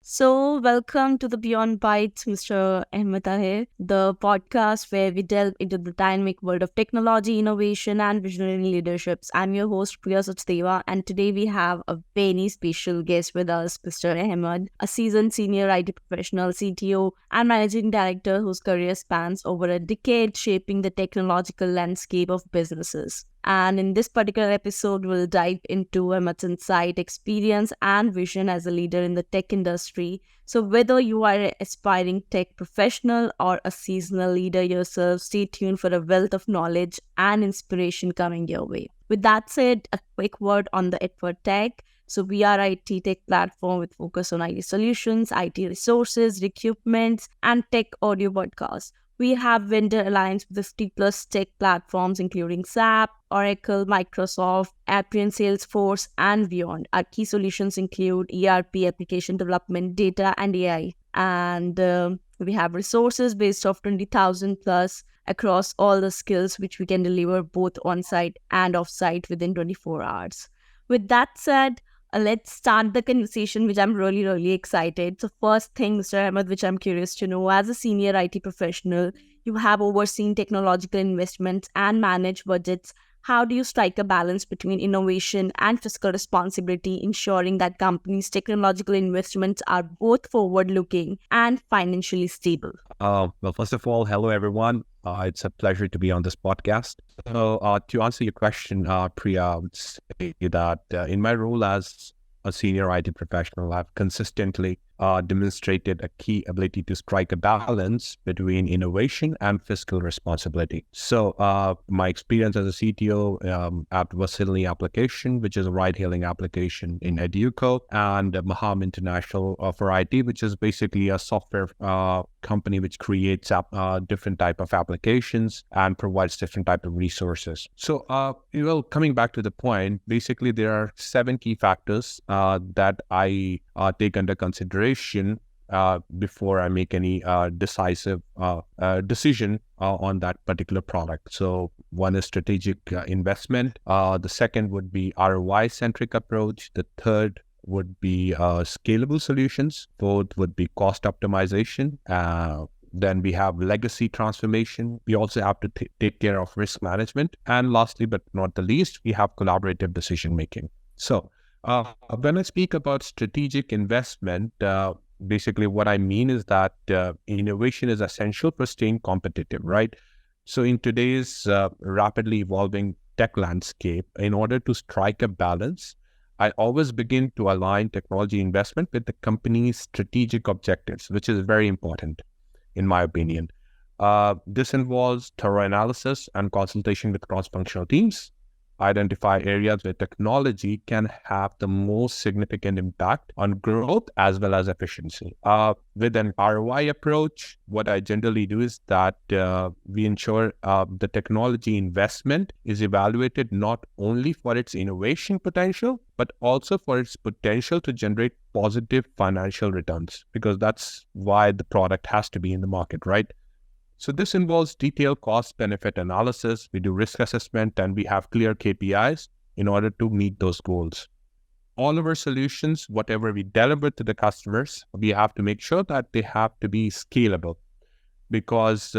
Welcome to the Beyond Bites, Mr. Ahmed T, the podcast where we delve into the dynamic world of technology, innovation, and visionary leaderships. I'm your host, Priya Sachdeva, and today we have a very special guest with us, Mr. Ahmed, a seasoned senior IT professional, CTO, and managing director whose career spans over a decade shaping the technological landscape of businesses. And in this particular episode, we'll dive into Ahmed's insight, experience, and vision as a leader in the tech industry. So, whether you are an aspiring tech professional or a seasonal leader yourself, stay tuned for a wealth of knowledge and inspiration coming your way. With that said, a quick word on the Adfar Tech. So, we are IT tech platform with focus on IT solutions, IT resources, equipment, and tech audio podcasts. We have vendor alliance with 50 plus tech platforms, including SAP, Oracle, Microsoft, Appian, Salesforce, and beyond. Our key solutions include ERP, application development, data, and AI. And we have resources based off 20,000 plus across all the skills, which we can deliver both on-site and off-site within 24 hours. With that said, let's start the conversation, which I'm really excited. So, first thing, Mr. Ahmed, which I'm curious to know, as a senior IT professional, you have overseen technological investments and managed budgets. How do you strike a balance between innovation and fiscal responsibility, ensuring that companies' technological investments are both forward-looking and financially stable? First of all, hello everyone. It's a pleasure to be on this podcast. To answer your question, Priya, I would say that in my role as a senior IT professional, I've consistently demonstrated a key ability to strike a balance between innovation and fiscal responsibility. So my experience as a CTO at Wasilni application, which is a ride-hailing application in Educo, and Maham International for IT, which is basically a software company which creates different type of applications and provides different type of resources. So, coming back to the point, basically there are 7 key factors that I take under consideration before I make any decisive decision on that particular product. So one is strategic investment. The second would be ROI-centric approach. The third would be scalable solutions. Fourth would be cost optimization. Then we have legacy transformation. We also have to take care of risk management. And lastly, but not the least, we have collaborative decision making. So when I speak about strategic investment, basically what I mean is that innovation is essential for staying competitive, right? So in today's rapidly evolving tech landscape, in order to strike a balance, I always begin to align technology investment with the company's strategic objectives, which is very important, in my opinion. This involves thorough analysis and consultation with cross-functional teams, identify areas where technology can have the most significant impact on growth as well as efficiency. With an ROI approach, what I generally do is that we ensure the technology investment is evaluated not only for its innovation potential, but also for its potential to generate positive financial returns, because that's why the product has to be in the market, right? So this involves detailed cost-benefit analysis. We do risk assessment, and we have clear KPIs in order to meet those goals. All of our solutions, whatever we deliver to the customers, we have to make sure that they have to be scalable, because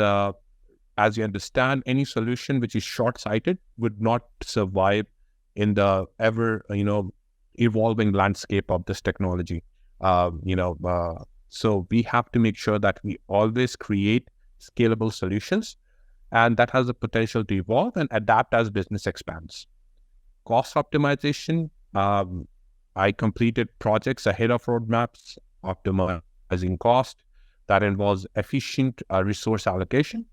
as you understand, any solution which is short-sighted would not survive in the ever, evolving landscape of this technology. So we have to make sure that we always create scalable solutions, and that has the potential to evolve and adapt as business expands. Cost optimization, I completed projects ahead of roadmaps, optimizing cost. That involves efficient resource allocation,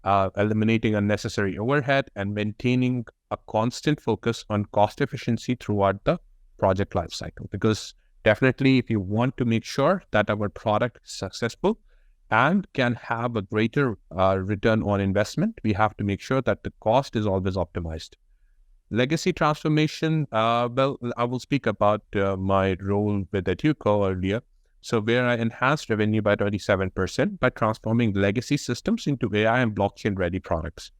eliminating unnecessary overhead, and maintaining a constant focus on cost efficiency throughout the project lifecycle. Because definitely, if you want to make sure that our product is successful and can have a greater return on investment, we have to make sure that the cost is always optimized. Legacy transformation, I will speak about my role with Educo earlier. So where I enhanced revenue by 27% by transforming legacy systems into AI and blockchain-ready products.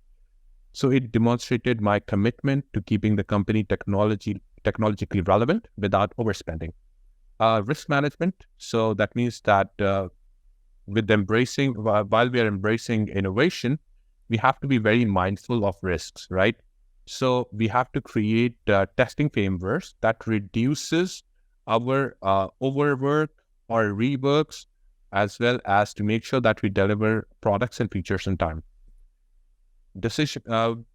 So it demonstrated my commitment to keeping the company technologically relevant without overspending. Risk management. So that means that with embracing, while we are embracing innovation, we have to be very mindful of risks, right? So we have to create testing frameworks that reduces our overwork or reworks, as well as to make sure that we deliver products and features in time. Decision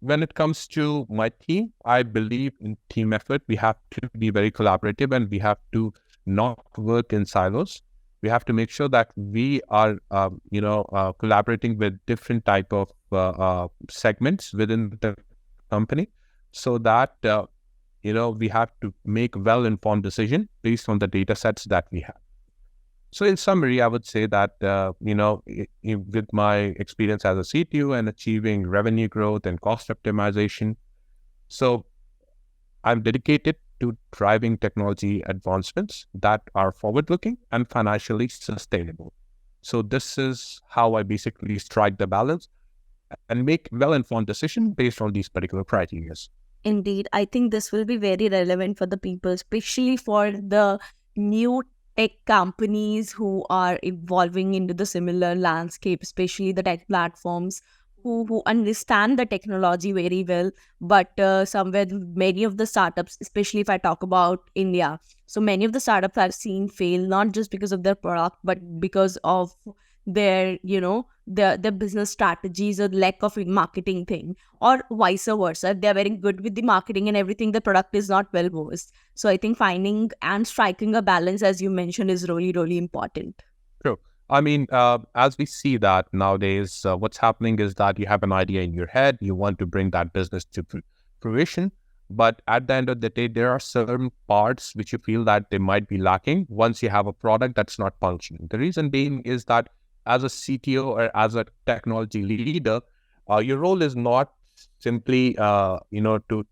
when it comes to my team, I believe in team effort. We have to be very collaborative, and we have to not work in silos. We have to make sure that we are collaborating with different type of segments within the company, so that we have to make well-informed decision based on the data sets that we have. So in summary, I would say that, with my experience as a CTO and achieving revenue growth and cost optimization, so I'm dedicated to driving technology advancements that are forward-looking and financially sustainable. So this is how I basically strike the balance and make well-informed decisions based on these particular criteria. Indeed, I think this will be very relevant for the people, especially for the new tech companies who are evolving into the similar landscape, especially the tech platforms who understand the technology very well. But somewhere, many of the startups, especially if I talk about India, so many of the startups I've seen fail not just because of their product, but because of their, their business strategies or lack of marketing thing, or vice versa. If they're very good with the marketing and everything, the product is not well versed. So I think finding and striking a balance, as you mentioned, is really, really important. True. I mean, as we see that nowadays, what's happening is that you have an idea in your head, you want to bring that business to fruition, but at the end of the day, there are certain parts which you feel that they might be lacking once you have a product that's not functioning. The reason being is that as a CTO or as a technology leader, your role is not simply, to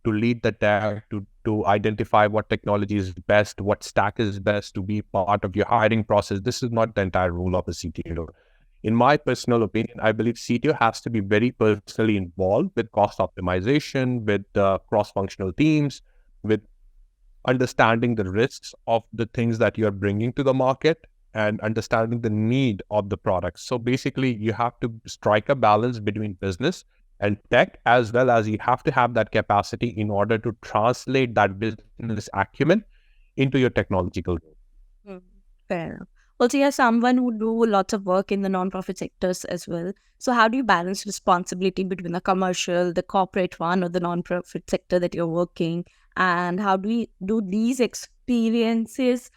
lead the tech, to identify what technology is best, what stack is best, to be part of your hiring process. This is not the entire role of a CTO. In my personal opinion, I believe CTO has to be very personally involved with cost optimization, with cross-functional teams, with understanding the risks of the things that you're bringing to the market and understanding the need of the product. So basically, you have to strike a balance between business and tech, as well as you have to have that capacity in order to translate that business acumen into your technological role. Fair enough. Also, you're someone who do lots of work in the non-profit sectors as well. So how do you balance responsibility between the commercial, the corporate one, or the non-profit sector that you're working? And how do these experiences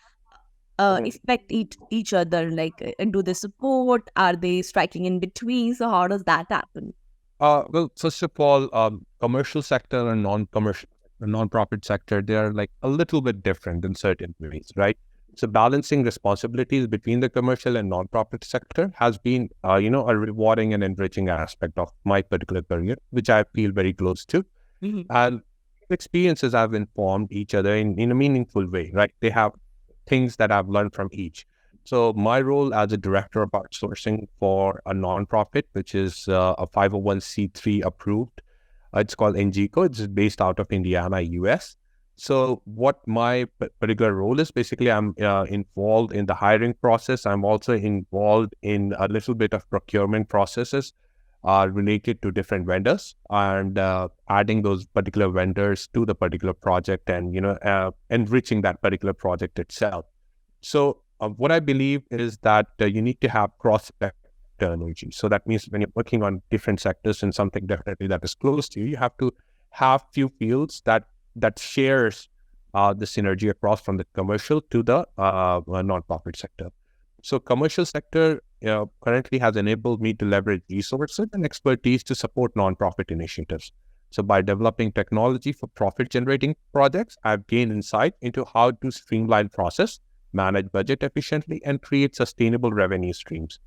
affect each other? Like, do they support? Are they striking in between? So how does that happen? Well, first of all, commercial sector and non-commercial, non-profit sector, they are like a little bit different in certain ways, right? So balancing responsibilities between the commercial and non-profit sector has been, a rewarding and enriching aspect of my particular career, which I feel very close to. Mm-hmm. And experiences have informed each other in a meaningful way, right? They have things that I've learned from each. So my role as a director of outsourcing for a nonprofit, which is a 501c3 approved, it's called NGCO. It's based out of Indiana, US. So what my particular role is, basically, I'm involved in the hiring process. I'm also involved in a little bit of procurement processes related to different vendors, and adding those particular vendors to the particular project, and enriching that particular project itself. So what I believe is that you need to have cross-sector energy. So that means when you're working on different sectors and something definitely that is close to you, you have to have few fields that shares the synergy across from the commercial to the non-profit sector. So commercial sector currently has enabled me to leverage resources and expertise to support nonprofit initiatives. So by developing technology for profit-generating projects, I've gained insight into how to streamline process, manage budget efficiently, and create sustainable revenue streams.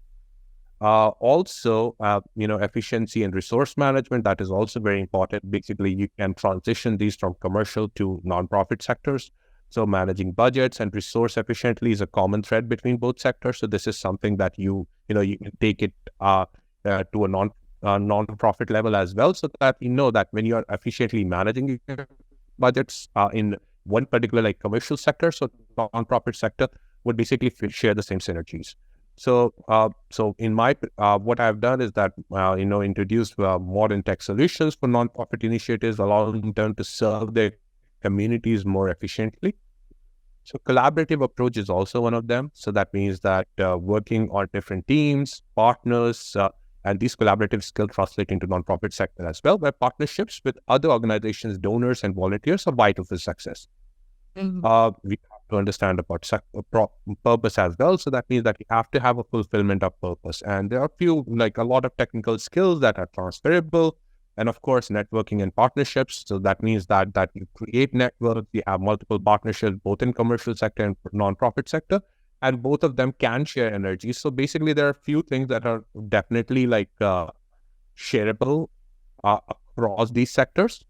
Also, efficiency and resource management, that is also very important. Basically, you can transition these from commercial to nonprofit sectors. So managing budgets and resource efficiently is a common thread between both sectors. So this is something that you can take it to a non-profit level as well, so that you know that when you are efficiently managing your budgets in one particular like commercial sector, so non-profit sector, would basically share the same synergies. So, so in my what I've done is that introduced modern tech solutions for nonprofit initiatives, allowing them to serve their communities more efficiently. So, collaborative approach is also one of them. So that means that working on different teams, partners, and these collaborative skills translate into nonprofit sector as well, where partnerships with other organizations, donors, and volunteers are vital for success. We have to understand about purpose as well. So that means that you have to have a fulfillment of purpose. And there are a lot of technical skills that are transferable. And of course, networking and partnerships. So that means that you create networks, you have multiple partnerships, both in commercial sector and nonprofit sector, and both of them can share energy. So basically, there are a few things that are definitely shareable across these sectors,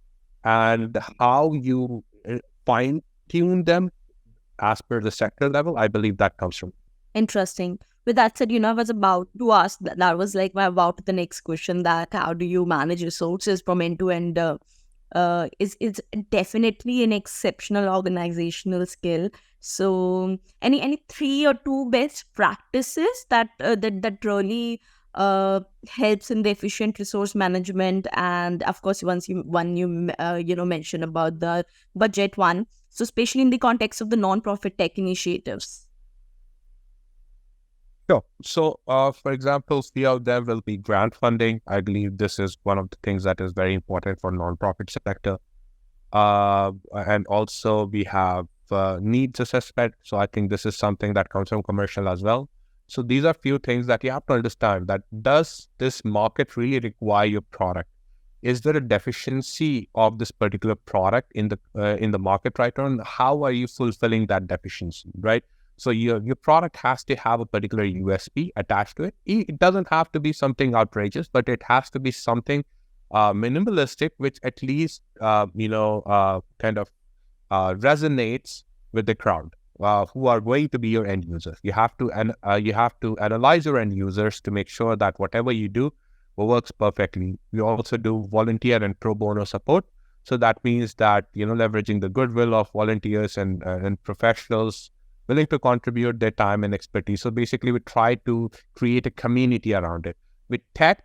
and how you fine tune them as per the sector level, I believe that comes from. Interesting. With that said, I was about to ask that was like my about the next question, that how do you manage resources from end to end? Is definitely an exceptional organizational skill. So, any three or two best practices that really helps in the efficient resource management? And of course, you mentioned about the budget one. So, especially in the context of the non-profit tech initiatives. Sure. So, for example, few of them will be grant funding. I believe this is one of the things that is very important for nonprofit sector. And also we have needs assessment. So I think this is something that comes from commercial as well. So these are few things that you have to understand, that does this market really require your product? Is there a deficiency of this particular product in the market right now? And how are you fulfilling that deficiency, right? So your product has to have a particular USP attached to it. It doesn't have to be something outrageous, but it has to be something minimalistic, which at least resonates with the crowd who are going to be your end users. You have to analyze your end users to make sure that whatever you do works perfectly. We also do volunteer and pro bono support. So that means that leveraging the goodwill of volunteers and professionals willing to contribute their time and expertise. So basically, we try to create a community around it. With tech,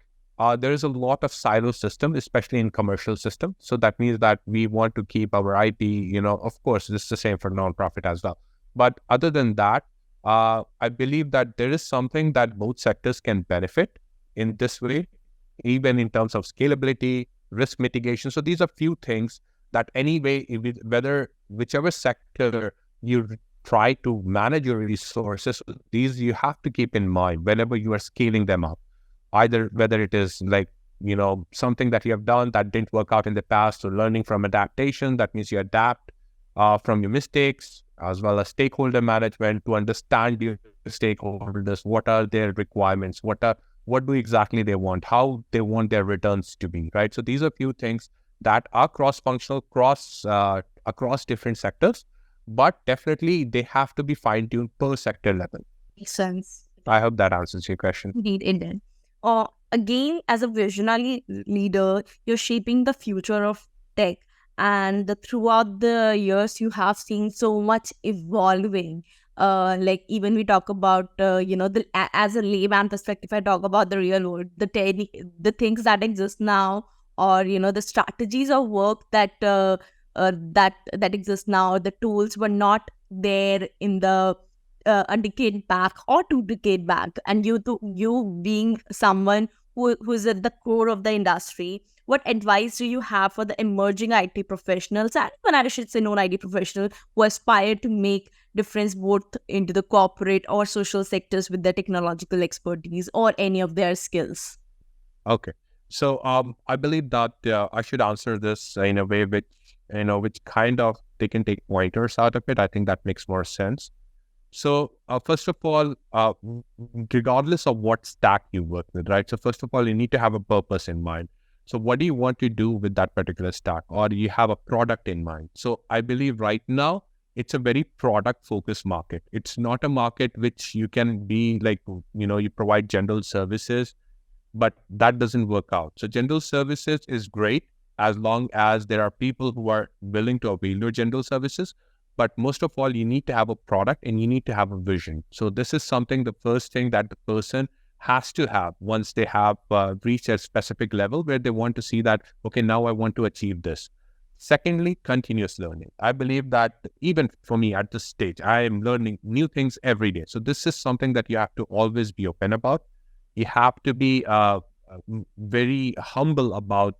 there is a lot of silo system, especially in commercial system. So that means that we want to keep our IP, of course, this is the same for nonprofit as well. But other than that, I believe that there is something that both sectors can benefit in this way, even in terms of scalability, risk mitigation. So these are few things that anyway, whichever sector you try to manage your resources, these you have to keep in mind whenever you are scaling them up. Either whether it is something that you have done that didn't work out in the past, so learning from adaptation, that means you adapt from your mistakes, as well as stakeholder management to understand your stakeholders, what are their requirements, what do exactly they want, how they want their returns to be, right? So these are few things that are cross-functional, across different sectors, but definitely they have to be fine-tuned per sector level. Makes sense. I hope that answers your question. Indeed, it did. Again, as a visionary leader, you're shaping the future of tech, and throughout the years, you have seen so much evolving. Even we talk about as a layman perspective, I talk about the real world, the things that exist now, or the strategies of work that exist now. The tools were not there in the a decade back or 2 decades back, and you being someone who's at the core of the industry, what advice do you have for the emerging IT professionals, and even I should say non-IT professionals, who aspire to make difference both into the corporate or social sectors with their technological expertise or any of their skills? Okay, so I believe that I should answer this in a way which kind of they can take pointers out of it. I think that makes more sense. So first of all, regardless of what stack you work with, right? So first of all, you need to have a purpose in mind. So what do you want to do with that particular stack? Or do you have a product in mind? So I believe right now, it's a very product focused market. It's not a market which you can be you provide general services, but that doesn't work out. So general services is great as long as there are people who are willing to avail your general services. But most of all, you need to have a product and you need to have a vision. So this is something, the first thing that the person has to have once they have reached a specific level where they want to see that, okay, now I want to achieve this. Secondly, continuous learning. I believe that even for me at this stage, I am learning new things every day. So this is something that you have to always be open about. You have to be very humble about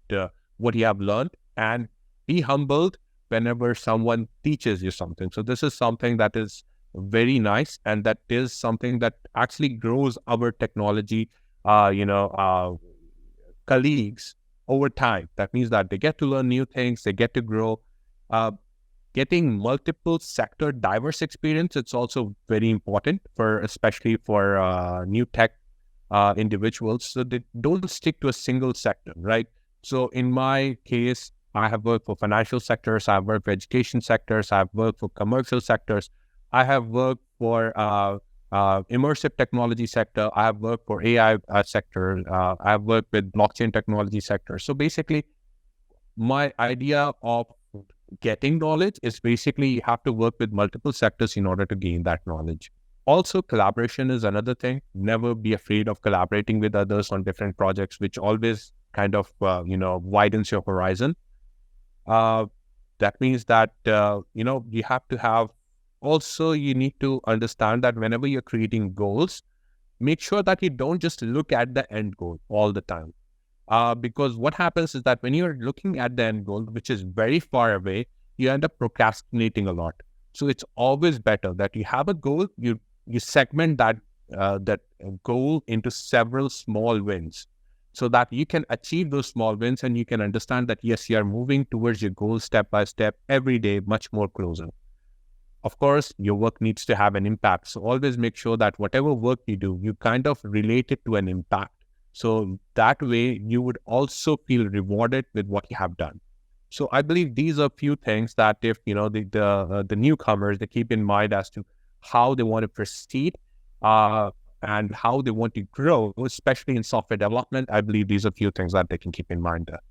what you have learned, and be humbled whenever someone teaches you something. So this is something that is very nice, and that is something that actually grows our technology, colleagues over time. That means that they get to learn new things, they get to grow. Getting multiple sector diverse experience, it's also very important for, especially for new tech individuals. So they don't stick to a single sector, right? So in my case, I have worked for financial sectors, I have worked for education sectors, I have worked for commercial sectors, I have worked for immersive technology sector, I have worked for AI sector, I have worked with blockchain technology sector. So basically, my idea of getting knowledge is basically you have to work with multiple sectors in order to gain that knowledge. Also, collaboration is another thing. Never be afraid of collaborating with others on different projects, which always kind of, widens your horizon. That means that, you have to have, also you need to understand that whenever you're creating goals, make sure that you don't just look at the end goal all the time. Because what happens is that when you're looking at the end goal, which is very far away, you end up procrastinating a lot. So it's always better that you have a goal, you segment that goal into several small wins, so that you can achieve those small wins and you can understand that, yes, you are moving towards your goal step by step every day, much more closer. Of course, your work needs to have an impact. So always make sure that whatever work you do, you kind of relate it to an impact. So that way you would also feel rewarded with what you have done. So I believe these are few things that if, the newcomers, they keep in mind as to how they want to proceed, and how they want to grow, especially in software development. I believe these are few things that they can keep in mind there.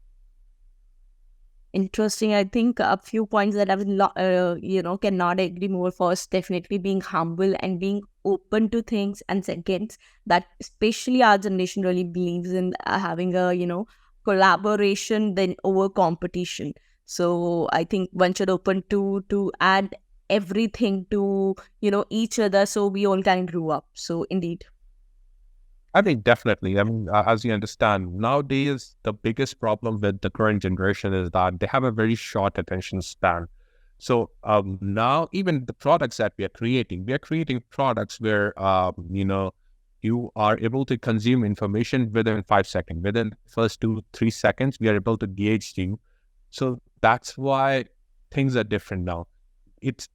Interesting. I think a few points that I would, cannot agree more. First, definitely being humble and being open to things. And second, that especially our generation really believes in having a, collaboration than over competition. So I think one should open to add everything to, each other, so we all can grow up. So indeed. I think definitely. I mean, as you understand, nowadays, the biggest problem with the current generation is that they have a very short attention span. So now, even the products that we are creating products where, you are able to consume information within 5 seconds. Within the first 2-3 seconds, we are able to gauge you. So that's why things are different now. It's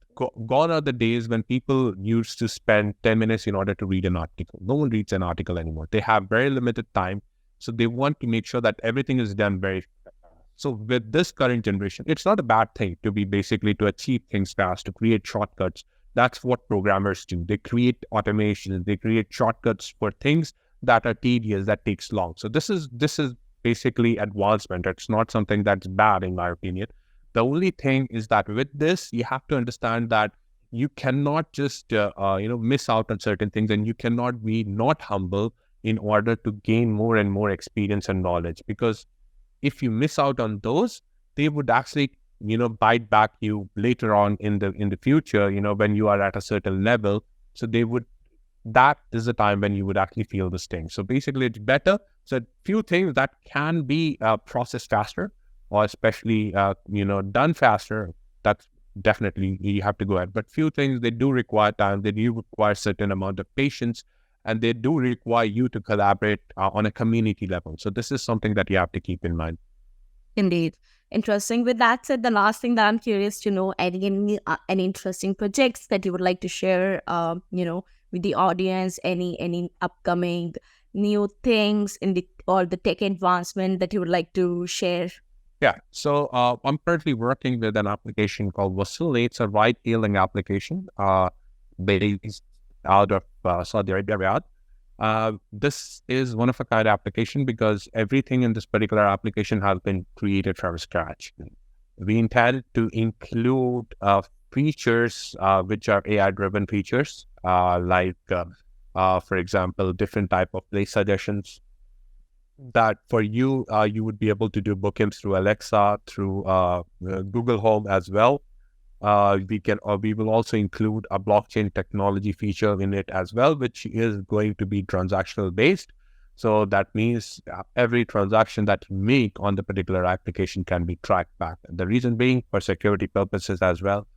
gone are the days when people used to spend 10 minutes in order to read an article. No one reads an article anymore. They have very limited time. So they want to make sure that everything is done very fast. So with this current generation, it's not a bad thing to be basically to achieve things fast, to create shortcuts. That's what programmers do. They create automation. They create shortcuts for things that are tedious, that takes long. So this is basically advancement. It's not something that's bad, in my opinion. The only thing is that with this, you have to understand that you cannot just, miss out on certain things, and you cannot be not humble in order to gain more and more experience and knowledge. Because if you miss out on those, they would actually, bite back you later on in the future, when you are at a certain level. So that is the time when you would actually feel the sting. So basically, it's better. So few things that can be processed faster, or especially, done faster, that's definitely you have to go ahead. But few things, they do require time, they do require certain amount of patience, and they do require you to collaborate on a community level. So this is something that you have to keep in mind. Indeed. Interesting. With that said, the last thing that I'm curious to know, any interesting projects that you would like to share, with the audience, any upcoming new things in the tech advancement that you would like to share? Yeah, so I'm currently working with an application called Wasilni. It's a ride-hailing application based out of Saudi Arabia. This is one of a kind application because everything in this particular application has been created from scratch. we intend to include features which are AI-driven features, for example, different type of place suggestions that for you, you would be able to do bookings through Alexa, through Google Home as well. We will also include a blockchain technology feature in it as well, which is going to be transactional based. So that means every transaction that you make on the particular application can be tracked back. The reason being for security purposes as well.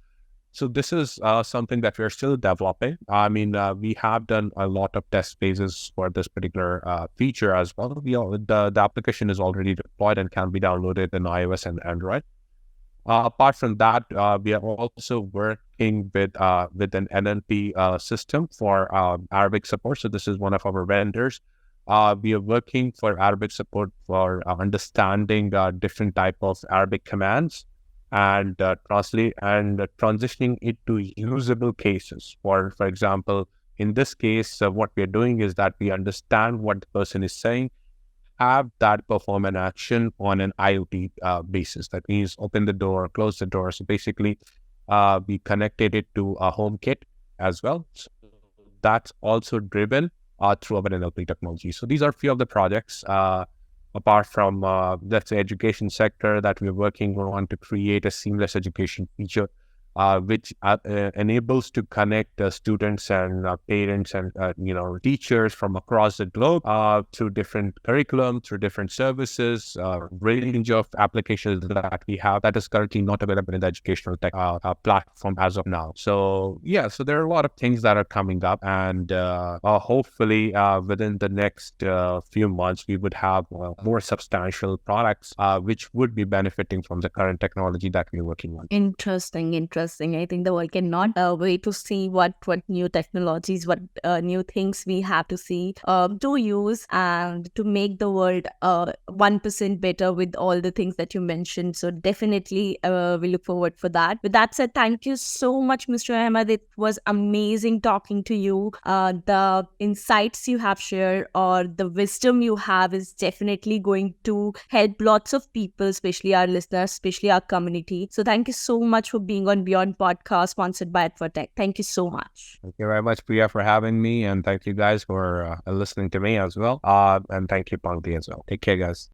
So this is something that we're still developing. I mean, we have done a lot of test phases for this particular feature as well. The application is already deployed and can be downloaded in iOS and Android. Apart from that, we are also working with an NLP system for Arabic support. So this is one of our vendors. We are working for Arabic support for understanding different type of Arabic commands and transitioning it to usable cases. For example, in this case, what we are doing is that we understand what the person is saying, have that perform an action on an IoT basis. That means open the door, close the door. So basically, we connected it to a HomeKit as well. So that's also driven through our NLP technology. So these are a few of the projects. Apart from, let's say, education sector that we're working on to create a seamless education feature, which enables to connect students and parents and teachers from across the globe through different curriculum, through different services, range of applications that we have that is currently not available in the educational tech platform as of now. So yeah, so there are a lot of things that are coming up, and hopefully within the next few months we would have more substantial products which would be benefiting from the current technology that we're working on. Interesting. I think the world cannot wait to see what new technologies, what new things we have to see, to use and to make the world 1% better with all the things that you mentioned. So definitely we look forward for that. With that said, thank you so much, Mr. Ahmed. It was amazing talking to you. The insights you have shared or the wisdom you have is definitely going to help lots of people, especially our listeners, especially our community. So thank you so much for being on Beyond Podcast, sponsored by Adfar. Thank you so much. Thank you very much, Priya, for having me, and thank you guys for listening to me as well. And thank you, Pangti, as well. Take care, guys.